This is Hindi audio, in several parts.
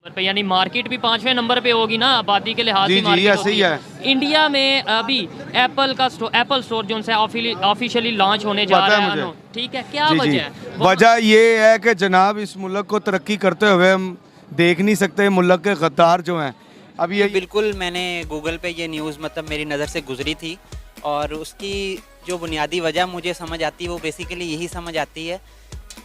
पे यानी मार्केट भी 5वें नंबर पे होगी ना आबादी के लिहाज से। जी ऐसे ही है। इंडिया में अभी एप्पल स्टोर जो है ऑफिशियली लॉन्च होने जा रहा है। ठीक है, क्या वजह है? वजह ये है कि जनाब इस मुल्क को तरक्की करते हुए हम देख नहीं सकते। मुल्क के गद्दार जो हैं अभी ये बिल्कुल, मैंने गूगल पे ये न्यूज़ मतलब मेरी नज़र से गुजरी थी और उसकी जो बुनियादी वजह मुझे समझ आती है वो बेसिकली यही समझ आती है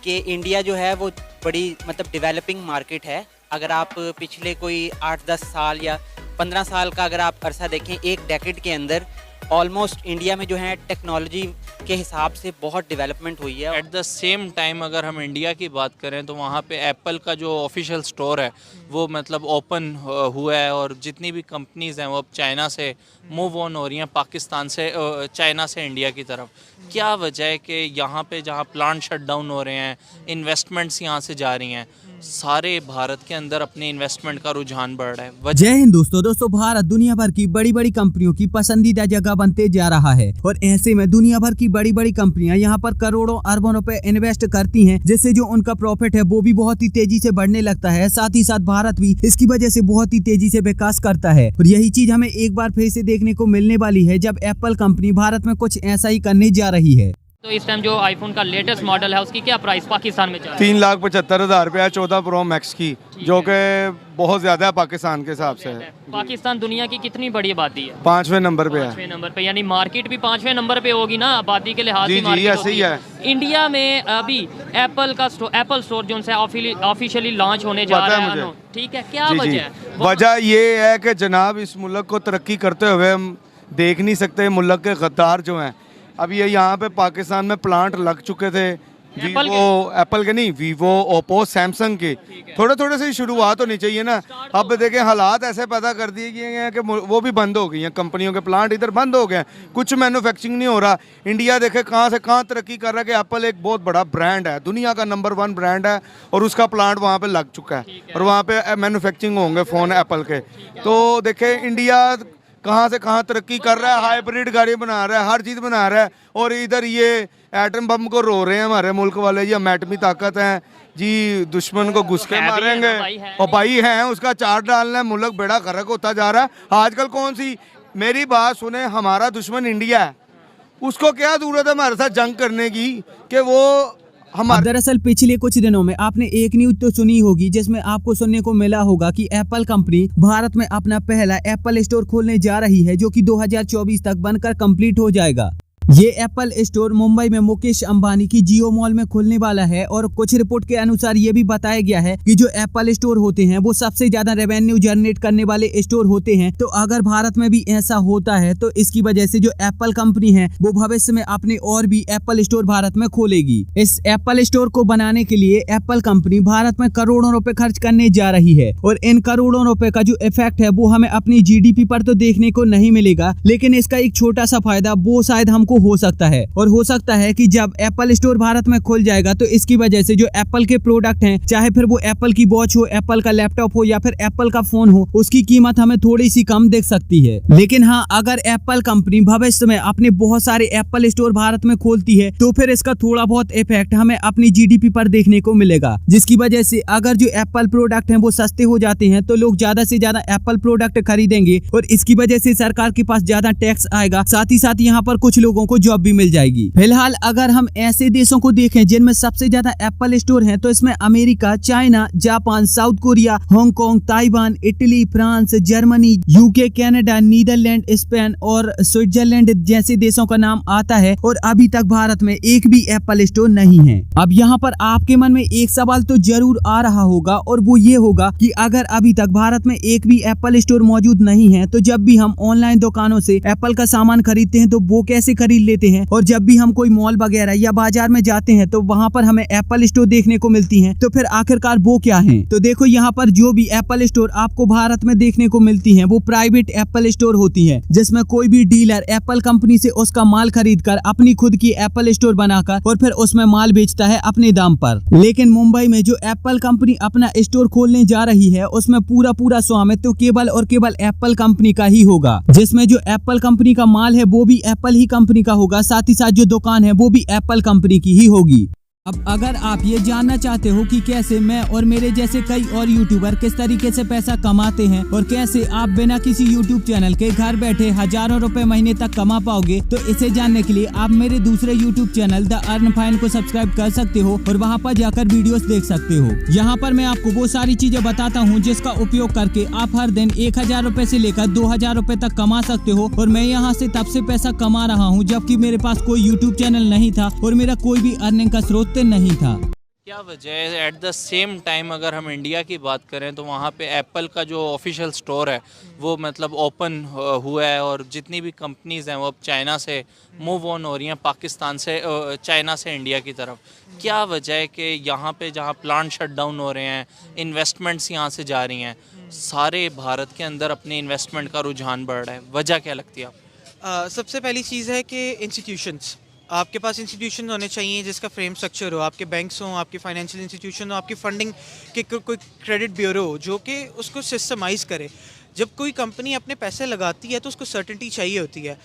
कि इंडिया जो है वो बड़ी मतलब डेवलपिंग मार्केट है। अगर आप पिछले कोई 8-10 साल या 15 साल का अगर आप अरसा देखें, एक डेकेड के अंदर ऑलमोस्ट इंडिया में जो है टेक्नोलॉजी के हिसाब से बहुत डेवलपमेंट हुई है। एट द सेम टाइम अगर हम इंडिया की बात करें तो वहाँ पे एप्पल का जो ऑफिशियल स्टोर है वो मतलब ओपन हुआ है और जितनी भी कंपनीज़ हैं वो अब चाइना से मूव ऑन हो रही हैं, पाकिस्तान से चाइना से इंडिया की तरफ। क्या वजह है कि यहाँ पे जहाँ प्लांट शट डाउन हो रहे हैं, इन्वेस्टमेंट्स यहाँ से जा रही हैं, सारे भारत के अंदर अपने इन्वेस्टमेंट का रुझान बढ़ रहा है। जय हिंद दोस्तों, भारत दुनिया भर की बड़ी बड़ी कंपनियों की पसंदीदा जगह बनते जा रहा है और ऐसे में दुनिया भर की बड़ी बड़ी कंपनियां यहाँ पर करोड़ों अरबों रुपए इन्वेस्ट करती हैं, जिससे जो उनका प्रॉफिट है वो भी बहुत ही तेजी से बढ़ने लगता है। साथ ही साथ भारत भी इसकी वजह से बहुत ही तेजी से विकास करता है और यही चीज हमें एक बार फिर से देखने को मिलने वाली है जब एप्पल कंपनी भारत में कुछ ऐसा ही करने जा रही है। तो इस टाइम जो आईफोन का लेटेस्ट मॉडल है उसकी क्या प्राइस पाकिस्तान में चल रहा है? 3,75,000 रुपया 14 प्रो मैक्स की, जो कि बहुत ज्यादा है पाकिस्तान के हिसाब से। पाकिस्तान दुनिया की कितनी बड़ी आबादी है? 5वें नंबर पे है। 5वें नंबर पे यानी मार्केट भी 5वें नंबर पे होगी ना आबादी के लिहाज से। जी ऐसे ही है। इंडिया में अभी एप्पल स्टोर जो है ऑफिशियली लॉन्च होने जा रहा है। ठीक है, क्या वजह है? वजह ये है कि जनाब इस मुल्क को तरक्की करते हुए हम देख नहीं सकते। मुल्क के गद्दार जो हैं अभी ये यहाँ पे पाकिस्तान में प्लांट लग चुके थे। एप्पल के नहीं, वीवो, ओप्पो, सैमसंग के थोड़े थोड़े से शुरुआत होनी चाहिए ना। अब देखें हालात ऐसे पैदा कर दिए गए हैं कि वो भी बंद हो गई हैं। कंपनियों के प्लांट इधर बंद हो गए हैं, कुछ मैन्युफैक्चरिंग नहीं हो रहा। इंडिया देखे कहाँ से कहाँ तरक्की कर रहा है कि एप्पल एक बहुत बड़ा ब्रांड है, दुनिया का नंबर 1 ब्रांड है और उसका प्लांट वहाँ पे लग चुका है और वहाँ पे मैन्युफैक्चरिंग होंगे फ़ोन एप्पल के। तो देखे इंडिया कहाँ से कहाँ तरक्की कर रहा है, हाइब्रिड गाड़ी बना रहा है, हर चीज़ बना रहा है और इधर ये एटम बम को रो रहे हैं हमारे मुल्क वाले जी। हम एटमी ताकत हैं जी, दुश्मन को घुस के मारेंगे और भाई हैं उसका चार डालना है। मुल्क बेड़ा गर्क होता जा रहा है आजकल। कौन सी मेरी बात सुने, हमारा दुश्मन इंडिया है, उसको क्या जरूरत है हमारे साथ जंग करने की कि वो दरअसल पिछले कुछ दिनों में आपने एक न्यूज तो सुनी होगी जिसमें आपको सुनने को मिला होगा कि एप्पल कंपनी भारत में अपना पहला एप्पल स्टोर खोलने जा रही है, जो कि 2024 तक बनकर कंप्लीट हो जाएगा। ये एप्पल स्टोर मुंबई में मुकेश अंबानी की जियो मॉल में खुलने वाला है और कुछ रिपोर्ट के अनुसार ये भी बताया गया है कि जो एप्पल स्टोर होते हैं वो सबसे ज्यादा रेवेन्यू जनरेट करने वाले स्टोर होते हैं। तो अगर भारत में भी ऐसा होता है तो इसकी वजह से जो एप्पल कंपनी है वो भविष्य में अपने और भी एप्पल स्टोर भारत में खोलेगी। इस एप्पल स्टोर को बनाने के लिए एप्पल कंपनी भारत में करोड़ों रुपए खर्च करने जा रही है और इन करोड़ों रुपए का जो इफेक्ट है वो हमें अपनी जीडीपी पर तो देखने को नहीं मिलेगा, लेकिन इसका एक छोटा सा फायदा वो शायद हमको हो सकता है। और हो सकता है कि जब एप्पल स्टोर भारत में खुल जाएगा तो इसकी वजह से जो एप्पल के प्रोडक्ट हैं, चाहे फिर वो एप्पल की वॉच हो, एप्पल का लैपटॉप हो या फिर एप्पल का फोन हो, उसकी कीमत हमें थोड़ी सी कम दिख सकती है। लेकिन हाँ, अगर एप्पल कंपनी भविष्य में अपने बहुत सारे एप्पल स्टोर भारत में खोलती है तो फिर इसका थोड़ा बहुत इफेक्ट हमें अपनी जीडीपी पर देखने को मिलेगा, जिसकी वजह से अगर जो एप्पल प्रोडक्ट है वो सस्ते हो जाते हैं तो लोग ज्यादा से ज्यादा एप्पल प्रोडक्ट खरीदेंगे और इसकी वजह से सरकार के पास ज्यादा टैक्स आएगा। साथ ही साथ यहाँ पर कुछ लोगों को जॉब भी मिल जाएगी। फिलहाल अगर हम ऐसे देशों को देखें जिनमें सबसे ज्यादा एप्पल स्टोर हैं तो इसमें America, China, Japan, South Korea, Hong Kong, Taiwan, Italy, France, Germany, UK, Canada, Netherland, Spain और स्विट्जरलैंड जैसे देशों का नाम आता है और अभी तक भारत में एक भी एप्पल स्टोर नहीं है। अब यहाँ पर आपके मन में एक सवाल तो जरूर आ रहा होगा और वो ये होगा कि अगर अभी तक भारत में एक भी एप्पल स्टोर मौजूद नहीं है तो जब भी हम ऑनलाइन दुकानों से एप्पल का सामान खरीदते हैं तो वो कैसे खरीद लेते हैं, और जब भी हम कोई मॉल वगैरह या बाजार में जाते हैं तो वहाँ पर हमें एप्पल स्टोर देखने को मिलती हैं, तो फिर आखिरकार वो क्या हैं? तो देखो, यहाँ पर जो भी एप्पल स्टोर आपको भारत में देखने को मिलती हैं वो प्राइवेट एप्पल स्टोर होती हैं, जिसमें कोई भी डीलर एप्पल कंपनी से उसका माल खरीद कर अपनी खुद की एप्पल स्टोर बनाकर और फिर उसमें माल बेचता है अपने दाम पर। लेकिन मुंबई में जो एप्पल कंपनी अपना स्टोर खोलने जा रही है उसमें पूरा स्वामित्व तो केवल और केवल एप्पल कंपनी का ही होगा, जिसमें जो एप्पल कंपनी का माल है वो भी एप्पल ही कंपनी का होगा, साथ ही साथ जो दुकान है वो भी एप्पल कंपनी की ही होगी। अब अगर आप ये जानना चाहते हो कि कैसे मैं और मेरे जैसे कई और यूट्यूबर किस तरीके से पैसा कमाते हैं और कैसे आप बिना किसी यूट्यूब चैनल के घर बैठे हजारों रुपए महीने तक कमा पाओगे, तो इसे जानने के लिए आप मेरे दूसरे YouTube channel the earn fine को सब्सक्राइब कर सकते हो और वहाँ पर जाकर वीडियोस देख सकते हो। यहाँ पर मैं आपको वो सारी चीजें बताता हूँ जिसका उपयोग करके आप हर दिन 1000 रुपए से लेकर 2000 रुपए तक कमा सकते हो। और मैं यहाँ से तब से पैसा कमा रहा हूँ जबकि मेरे पास कोई यूट्यूब चैनल नहीं था और मेरा कोई भी अर्निंग का स्रोत नहीं था। क्या वजह है? एट द सेम टाइम अगर हम इंडिया की बात करें तो वहाँ पे एप्पल का जो ऑफिशियल स्टोर है वो मतलब ओपन हुआ है और जितनी भी कंपनीज़ हैं वो अब चाइना से मूव ऑन हो रही हैं, पाकिस्तान से चाइना से इंडिया की तरफ। क्या वजह है कि यहाँ पे जहाँ प्लांट शट डाउन हो रहे हैं, इन्वेस्टमेंट्स यहाँ से जा रही हैं, सारे भारत के अंदर अपने इन्वेस्टमेंट का रुझान बढ़ रहा है, वजह क्या लगती है आपको? सबसे पहली चीज़ है कि इंस्टीट्यूशंस, आपके पास इंस्टीट्यूशन होने चाहिए जिसका फ्रेम स्ट्रक्चर हो, आपके बैंक्स हों, आपकी फाइनेंशियल इंस्टीट्यूशन हो, आपकी फंडिंग के कोई क्रेडिट ब्यूरो हो जो कि उसको सिस्टमाइज़ करे। जब कोई कंपनी अपने पैसे लगाती है तो उसको सर्टेनिटी चाहिए होती है।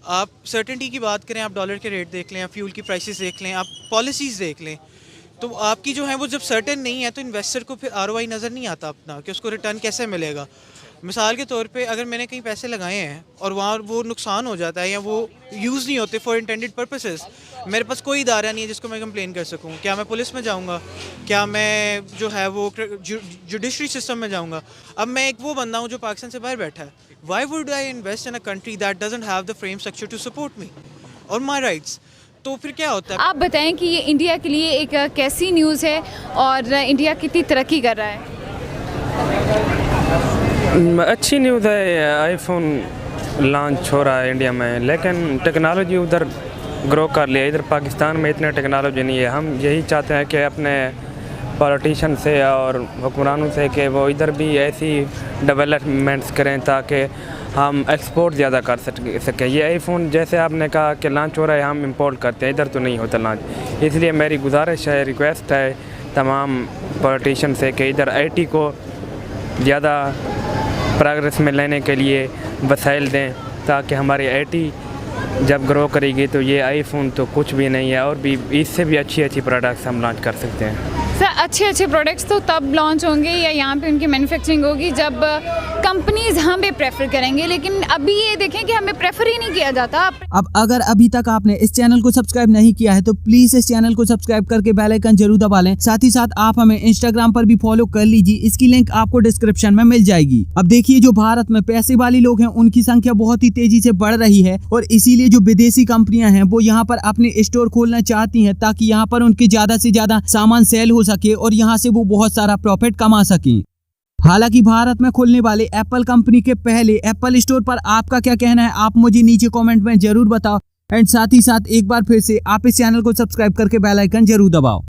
आप सर्टेनिटी की बात करें, आप डॉलर के रेट देख लें, आप फ्यूल की प्राइसेस देख लें, आप पॉलिसीज़ देख लें, तो आपकी जो है वो जब सर्टेन नहीं है तो इन्वेस्टर को फिर ROI नज़र नहीं आता अपना कि उसको रिटर्न कैसे मिलेगा। मिसाल के तौर पे अगर मैंने कहीं पैसे लगाए हैं और वहाँ वो नुकसान हो जाता है या वो यूज़ नहीं होते फॉर इंटेंडेड पर्पसेस, मेरे पास कोई इदारा नहीं है जिसको मैं कंप्लेन कर सकूँ। क्या मैं पुलिस में जाऊँगा? क्या मैं जो है वो जुडिशरी सिस्टम में जाऊँगा? अब मैं एक वो बंदा हूँ जो पाकिस्तान से बाहर बैठा है। Why would I invest in a country that doesn't have the frame structure to support me और माई राइट्स? तो फिर क्या होता है? आप बताएं कि ये इंडिया के लिए एक कैसी न्यूज़ है और इंडिया कितनी तरक्की कर रहा है? अच्छी न्यूज़ है, आईफोन लॉन्च हो रहा है इंडिया में, लेकिन टेक्नोलॉजी उधर ग्रो कर लिया, इधर पाकिस्तान में इतने टेक्नोलॉजी नहीं है। हम यही चाहते हैं कि अपने पॉलिटिशियन से और हुक्मरानों से कि वो इधर भी ऐसी डेवलपमेंट्स करें ताकि हम एक्सपोर्ट ज़्यादा कर सकें। ये आईफोन जैसे आपने कहा कि लॉन्च हो रहा है, हम इंपोर्ट करते हैं, इधर तो नहीं होता लॉन्च। इसलिए मेरी गुजारिश है, रिक्वेस्ट है तमाम पॉलिटिशियन से कि इधर IT को ज़्यादा प्रोग्रेस में लेने के लिए वसाइल दें ताकि हमारी IT जब ग्रो करेगी तो ये आईफोन तो कुछ भी नहीं है, और भी इससे भी अच्छी प्रोडक्ट्स हम लॉन्च कर सकते हैं। सर अच्छे प्रोडक्ट्स तो तब लॉन्च होंगे या यहाँ पे उनकी मैन्युफैक्चरिंग होगी जब कंपनीज हमें प्रेफर करेंगे, लेकिन अभी ये देखें कि हमें प्रेफर ही नहीं किया जाता। अब अगर अभी तक आपने इस चैनल को सब्सक्राइब नहीं किया है तो प्लीज इस चैनल को सब्सक्राइब करके बेल आइकन जरूर दबा लें। साथ ही साथ आप हमें इंस्टाग्राम पर भी फॉलो कर लीजिए, इसकी लिंक आपको डिस्क्रिप्शन में मिल जाएगी। अब देखिए, जो भारत में पैसे वाले लोग हैं उनकी संख्या बहुत ही तेजी से बढ़ रही है और इसीलिए जो विदेशी कंपनियां हैं वो यहाँ पर अपने स्टोर खोलना चाहती हैं ताकि यहाँ पर उनके ज्यादा से ज्यादा सामान सेल हो सके और यहाँ से वो बहुत सारा प्रॉफिट कमा सकें। हालांकि भारत में खुलने वाले एप्पल कंपनी के पहले एप्पल स्टोर पर आपका क्या कहना है, आप मुझे नीचे कमेंट में जरूर बताओ। एंड साथ ही साथ एक बार फिर से आप इस चैनल को सब्सक्राइब करके बेल आइकन जरूर दबाओ।